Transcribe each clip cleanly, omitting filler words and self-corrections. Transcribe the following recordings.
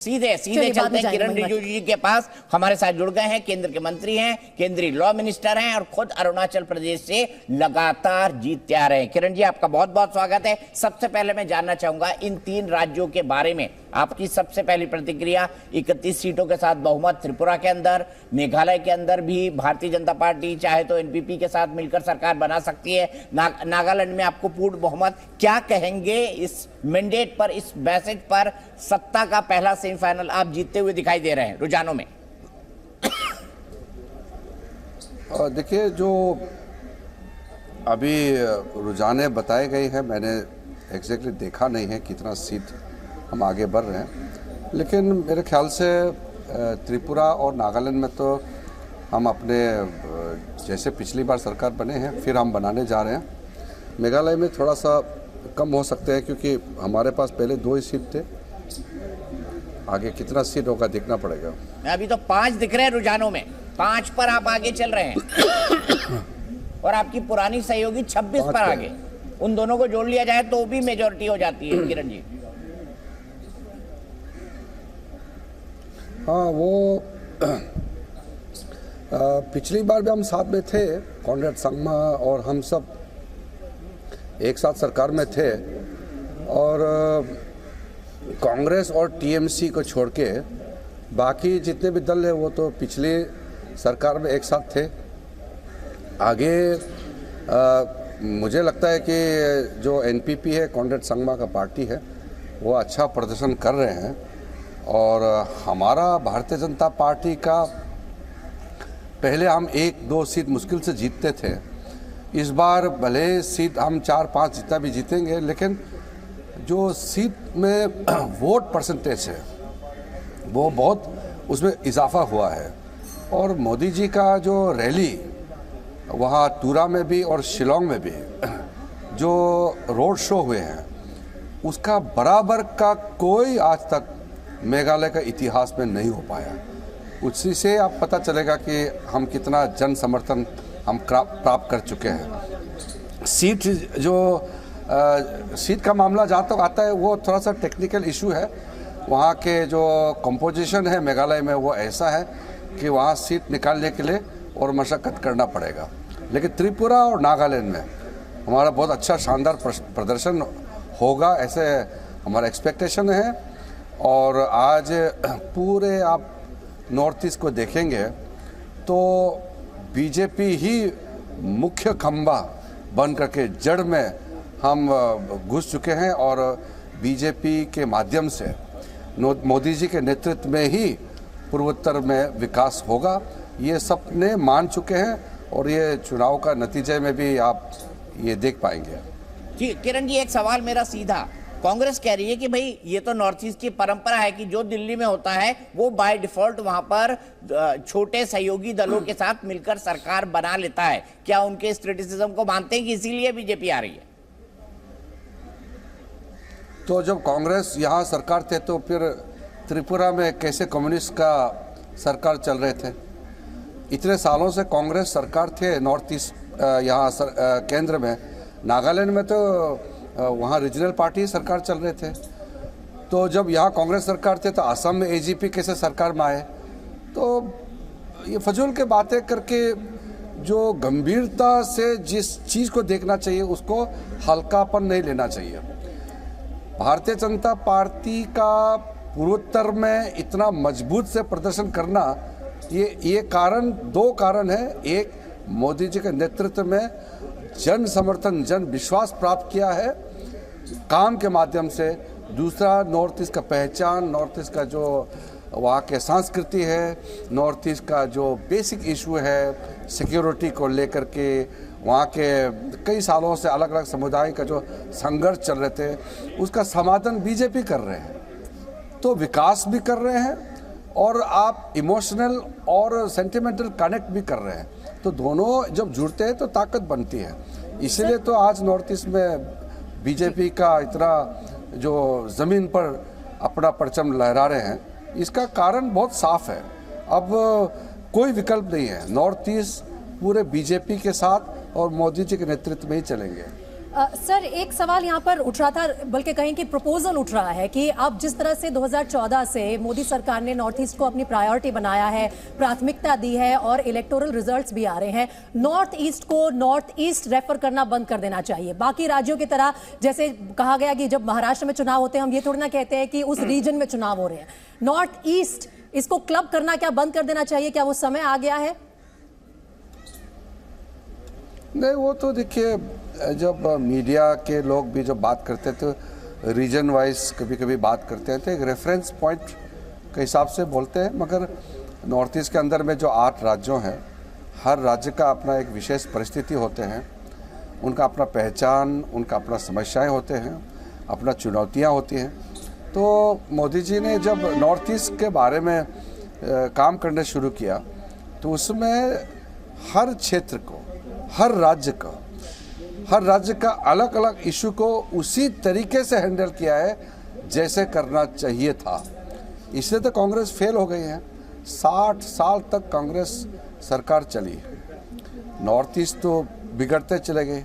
सीधे सीधे चलते हैं किरण रिजिजू जी के पास। हमारे साथ जुड़ गए हैं, केंद्र के मंत्री हैं, केंद्रीय लॉ मिनिस्टर हैं और खुद अरुणाचल प्रदेश से लगातार जीतते आ रहे हैं। किरण जी, आपका बहुत बहुत स्वागत है। सबसे पहले मैं जानना चाहूंगा इन तीन राज्यों के बारे में आपकी सबसे पहली प्रतिक्रिया। 31 सीटों के साथ बहुमत त्रिपुरा के अंदर, मेघालय के अंदर भी भारतीय जनता पार्टी चाहे तो एनपीपी के साथ मिलकर सरकार बना सकती है, नागालैंड में आपको पूर्ण बहुमत। क्या कहेंगे इस मैंडेट पर, इस मैसेज पर? सत्ता का पहला सेमीफाइनल आप जीतते हुए दिखाई दे रहे हैं रुझानों में। देखिए, जो अभी रुझाने बताए गए हैं, मैंने एग्जैक्टली देखा नहीं है कितना सीट हम आगे बढ़ रहे हैं, लेकिन मेरे ख्याल से त्रिपुरा और नागालैंड में तो हम अपने जैसे पिछली बार सरकार बने हैं फिर हम बनाने जा रहे हैं। मेघालय में थोड़ा सा कम हो सकते हैं क्योंकि हमारे पास पहले 2 ही सीट थे, आगे कितना सीट होगा देखना पड़ेगा। अभी तो 5 दिख रहे हैं रुझानों में, 5 पर आप आगे चल रहे हैं और आपकी पुरानी सहयोगी 26 पर आगे। उन दोनों को जोड़ लिया जाए तो भी मेजोरिटी हो जाती है। किरण जी, हाँ, वो पिछली बार भी हम साथ में थे, कॉनरेड संगमा और हम सब एक साथ सरकार में थे, और कांग्रेस और टीएमसी को छोड़ के बाकी जितने भी दल है वो तो पिछली सरकार में एक साथ थे। आगे मुझे लगता है कि जो एनपीपी है, कॉनरेड संगमा का पार्टी है, वो अच्छा प्रदर्शन कर रहे हैं, और हमारा भारतीय जनता पार्टी का पहले हम 1-2 सीट मुश्किल से जीतते थे। इस बार भले सीट हम 4-5 जितना भी जीतेंगे, लेकिन जो सीट में वोट परसेंटेज है वो बहुत उसमें इजाफा हुआ है। और मोदी जी का जो रैली वहाँ तुरा में भी और शिलोंग में भी जो रोड शो हुए हैं, उसका बराबर का कोई आज तक मेघालय का इतिहास में नहीं हो पाया। उसी से आप पता चलेगा कि हम कितना जन समर्थन हम प्राप्त कर चुके हैं। सीट का मामला जहाँ तक आता है वो थोड़ा सा टेक्निकल इशू है। वहाँ के जो कंपोजिशन है मेघालय में वो ऐसा है कि वहाँ सीट निकालने के लिए और मशक्क़त करना पड़ेगा। लेकिन त्रिपुरा और नागालैंड में हमारा बहुत अच्छा शानदार प्रदर्शन होगा, ऐसे हमारा एक्सपेक्टेशन है। और आज पूरे आप नॉर्थ ईस्ट को देखेंगे तो बीजेपी ही मुख्य खंबा बन करके जड़ में हम घुस चुके हैं, और बीजेपी के माध्यम से मोदी जी के नेतृत्व में ही पूर्वोत्तर में विकास होगा, ये सब ने मान चुके हैं, और ये चुनाव का नतीजे में भी आप ये देख पाएंगे। जी किरण जी, एक सवाल मेरा सीधा। कांग्रेस कह रही है कि भाई ये तो नॉर्थ ईस्ट की परंपरा है कि जो दिल्ली में होता है वो बाय डिफॉल्ट वहां पर छोटे सहयोगी दलों के साथ मिलकर सरकार बना लेता है। क्या उनके इस क्रिटिसिज्म को मानते हैं कि इसीलिए बीजेपी आ रही है? तो जब कांग्रेस यहाँ सरकार थे तो फिर त्रिपुरा में कैसे कम्युनिस्ट का सरकार चल रहे थे? इतने सालों से कांग्रेस सरकार थे नॉर्थ ईस्ट यहाँ केंद्र में। नागालैंड में तो वहाँ रीजनल पार्टी सरकार चल रहे थे। तो जब यहाँ कांग्रेस सरकार थे तो असम में एजीपी कैसे सरकार में आए? तो ये फजूल के बातें करके जो गंभीरता से जिस चीज़ को देखना चाहिए उसको हल्कापन नहीं लेना चाहिए। भारतीय जनता पार्टी का पूर्वोत्तर में इतना मजबूत से प्रदर्शन करना, ये कारण 2 कारण है। एक, मोदी जी के नेतृत्व में जन समर्थन, जन विश्वास प्राप्त किया है काम के माध्यम से। दूसरा, नॉर्थ ईस्ट का पहचान, नॉर्थ ईस्ट का जो वहाँ के संस्कृति है, नॉर्थ ईस्ट का जो बेसिक इशू है सिक्योरिटी को लेकर के, वहाँ के कई सालों से अलग अलग समुदाय का जो संघर्ष चल रहे थे उसका समाधान बीजेपी कर रहे हैं। तो विकास भी कर रहे हैं और आप इमोशनल और सेंटिमेंटल कनेक्ट भी कर रहे हैं। तो दोनों जब जुड़ते हैं तो ताकत बनती है। इसीलिए तो आज नॉर्थ ईस्ट में बीजेपी का इतना जो ज़मीन पर अपना परचम लहरा रहे हैं, इसका कारण बहुत साफ है। अब कोई विकल्प नहीं है, नॉर्थ ईस्ट पूरे बीजेपी के साथ और मोदी जी के नेतृत्व में ही चलेंगे। सर, एक सवाल यहाँ पर उठ रहा था, बल्कि कहें कि प्रपोजल उठ रहा है कि अब जिस तरह से 2014 से मोदी सरकार ने नॉर्थ ईस्ट को अपनी प्रायोरिटी बनाया है, प्राथमिकता दी है और इलेक्टोरल रिजल्ट्स भी आ रहे हैं, नॉर्थ ईस्ट को नॉर्थ ईस्ट रेफर करना बंद कर देना चाहिए। बाकी राज्यों की तरह, जैसे कहा गया कि जब महाराष्ट्र में चुनाव होते हैं, हम ये थोड़ी ना कहते हैं कि उस रीजन में चुनाव हो रहे हैं। नॉर्थ ईस्ट इसको क्लब करना क्या बंद कर देना चाहिए? क्या वो समय आ गया है? नहीं, वो तो देखिए, जब मीडिया के लोग भी जब बात करते थे रीजन वाइज कभी कभी बात करते हैं तो एक रेफरेंस पॉइंट के हिसाब से बोलते हैं, मगर नॉर्थ ईस्ट के अंदर में जो 8 राज्यों हैं, हर राज्य का अपना एक विशेष परिस्थिति होते हैं, उनका अपना पहचान, उनका अपना समस्याएं होते हैं, अपना चुनौतियां होती हैं। तो मोदी जी ने जब नॉर्थ ईस्ट के बारे में काम करना शुरू किया तो उसमें हर क्षेत्र को, हर राज्य का अलग अलग इशू को उसी तरीके से हैंडल किया है जैसे करना चाहिए था। इसलिए तो कांग्रेस फेल हो गई है। 60 साल तक कांग्रेस सरकार चली, नॉर्थ ईस्ट तो बिगड़ते चले गए।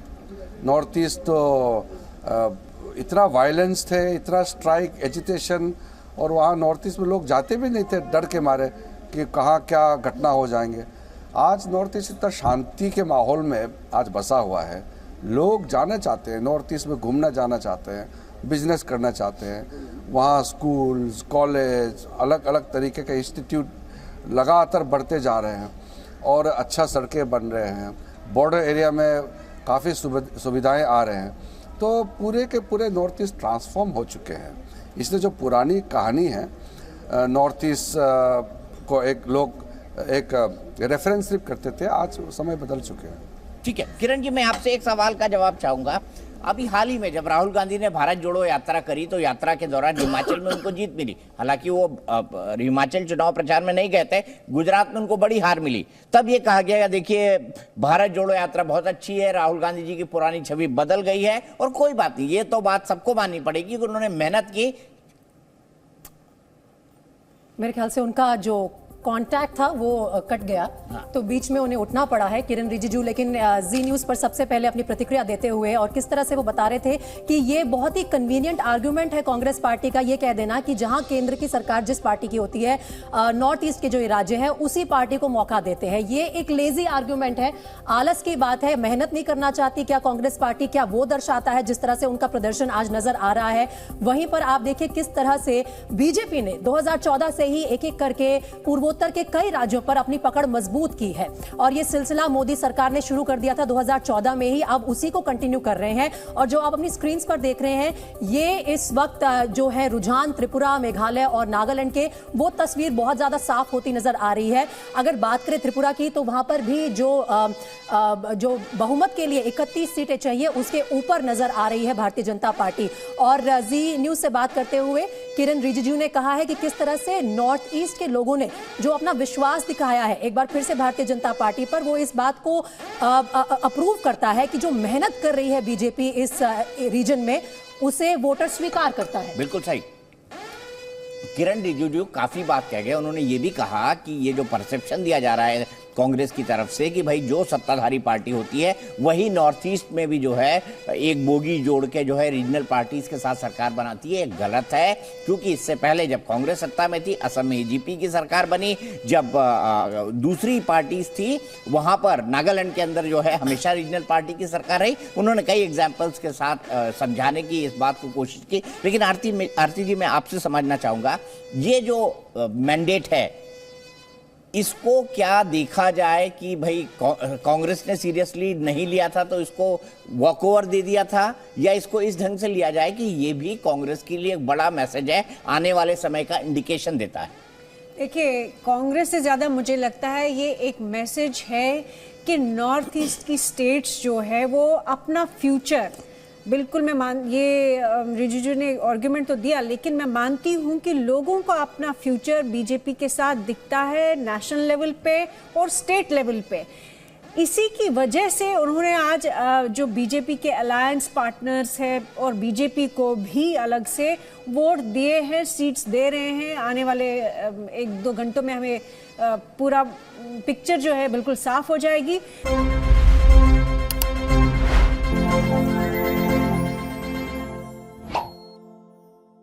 नॉर्थ ईस्ट तो इतना वायलेंस थे, इतना स्ट्राइक, एजिटेशन, और वहाँ नॉर्थ ईस्ट में लोग जाते भी नहीं थे डर के मारे कि कहाँ क्या घटना हो जाएंगे। आज नॉर्थ ईस्ट इतना शांति के माहौल में आज बसा हुआ है। लोग जाना चाहते हैं, नॉर्थ ईस्ट में घूमना जाना चाहते हैं, बिजनेस करना चाहते हैं। वहाँ स्कूल्स, कॉलेज, अलग अलग तरीके के इंस्टीट्यूट लगातार बढ़ते जा रहे हैं और अच्छा सड़कें बन रहे हैं। बॉर्डर एरिया में काफ़ी सुविधाएं आ रहे हैं। तो पूरे के पूरे नॉर्थ ईस्ट ट्रांसफॉर्म हो चुके हैं। इसलिए जो पुरानी कहानी है नॉर्थ ईस्ट को एक रेफरेंस सिर्फ करते थे, आज समय बदल चुके हैं। ठीक है किरण जी, मैं आपसे एक सवाल का जवाब चाहूंगा। अभी हाल ही में जब राहुल गांधी ने भारत जोड़ो यात्रा करी तो यात्रा के दौरान हिमाचल में उनको जीत मिली। हालांकि वो हिमाचल चुनाव प्रचार में नहीं गए थे, गुजरात में उनको बड़ी हार मिली। तब ये कहा गया देखिए भारत जोड़ो यात्रा बहुत अच्छी है, राहुल गांधी जी की पुरानी छवि बदल गई है। और कोई बात नहीं, ये तो बात सबको माननी पड़ेगी कि उन्होंने मेहनत की। मेरे ख्याल से उनका जो कांटेक्ट था वो कट गया, तो बीच में उन्हें उठना पड़ा है किरण रिजिजू। लेकिन जी न्यूज़ पर सबसे पहले अपनी प्रतिक्रिया देते हुए और किस तरह से वो बता रहे थे कि ये बहुत ही कन्वीनियंट आर्गुमेंट है कांग्रेस पार्टी का ये कह देना कि जहां केंद्र की सरकार जिस पार्टी की होती है, नॉर्थ ईस्ट के जो ये राज्य है उसी पार्टी को मौका देते हैं। ये एक लेजी आर्गुमेंट है, आलस की बात है, मेहनत नहीं करना चाहती क्या कांग्रेस पार्टी, क्या वो दर्शाता है जिस तरह से उनका प्रदर्शन आज नजर आ रहा है। वहीं पर आप देखिए किस तरह से बीजेपी ने 2014 से ही एक एक करके पूर्वोत्तर के कई राज्यों पर अपनी पकड़ मजबूत की है और ये सिलसिला मोदी सरकार ने शुरू कर दिया था 2014 में ही, अब उसी को कंटिन्यू कर रहे हैं। और जो आप अपनी स्क्रीन पर देख रहे हैं, ये इस वक्त जो है रुझान त्रिपुरा, मेघालय और नागालैंड के, वो तस्वीर बहुत ज्यादा साफ होती नजर आ रही है। अगर बात करें त्रिपुरा की तो वहां पर भी जो बहुमत के लिए 31 सीटें चाहिए उसके ऊपर नजर आ रही है भारतीय जनता पार्टी। और जी न्यूज से बात करते हुए किरण रिजिजू ने कहा है कि किस तरह से नॉर्थ ईस्ट के लोगों ने जो अपना विश्वास दिखाया है एक बार फिर से भारतीय जनता पार्टी पर, वो इस बात को अप्रूव करता है कि जो मेहनत कर रही है बीजेपी इस रीजन में उसे वोटर स्वीकार करता है। बिल्कुल सही। किरण रिजिजू काफी बात कह गए। उन्होंने ये भी कहा कि ये जो परसेप्शन दिया जा रहा है कांग्रेस की तरफ से कि भाई जो सत्ताधारी पार्टी होती है वही नॉर्थ ईस्ट में भी जो है एक बोगी जोड़ के जो है रीजनल पार्टीज के साथ सरकार बनाती है, गलत है। क्योंकि इससे पहले जब कांग्रेस सत्ता में थी, असम में एजीपी की सरकार बनी, जब दूसरी पार्टीज थी वहां पर नागालैंड के अंदर जो है हमेशा रीजनल पार्टी की सरकार रही। उन्होंने कई एग्जाम्पल्स के साथ समझाने की इस बात को कोशिश की। लेकिन आरती जी, मैं आपसे समझना चाहूंगा ये जो मैंडेट है इसको क्या देखा जाए कि भाई कांग्रेस ने सीरियसली नहीं लिया था तो इसको वॉकओवर दे दिया था, या इसको इस ढंग से लिया जाए कि ये भी कांग्रेस के लिए एक बड़ा मैसेज है, आने वाले समय का इंडिकेशन देता है? देखिए, कांग्रेस से ज़्यादा मुझे लगता है ये एक मैसेज है कि नॉर्थ ईस्ट की स्टेट्स जो है वो अपना फ्यूचर, बिल्कुल मैं ये रिजिजू ने आर्गुमेंट तो दिया, लेकिन मैं मानती हूँ कि लोगों को अपना फ्यूचर बीजेपी के साथ दिखता है नेशनल लेवल पे और स्टेट लेवल पे। इसी की वजह से उन्होंने आज जो बीजेपी के अलायंस पार्टनर्स है और बीजेपी को भी अलग से वोट दिए हैं, सीट्स दे रहे हैं। आने वाले 1-2 घंटों में हमें पूरा पिक्चर जो है बिल्कुल साफ हो जाएगी।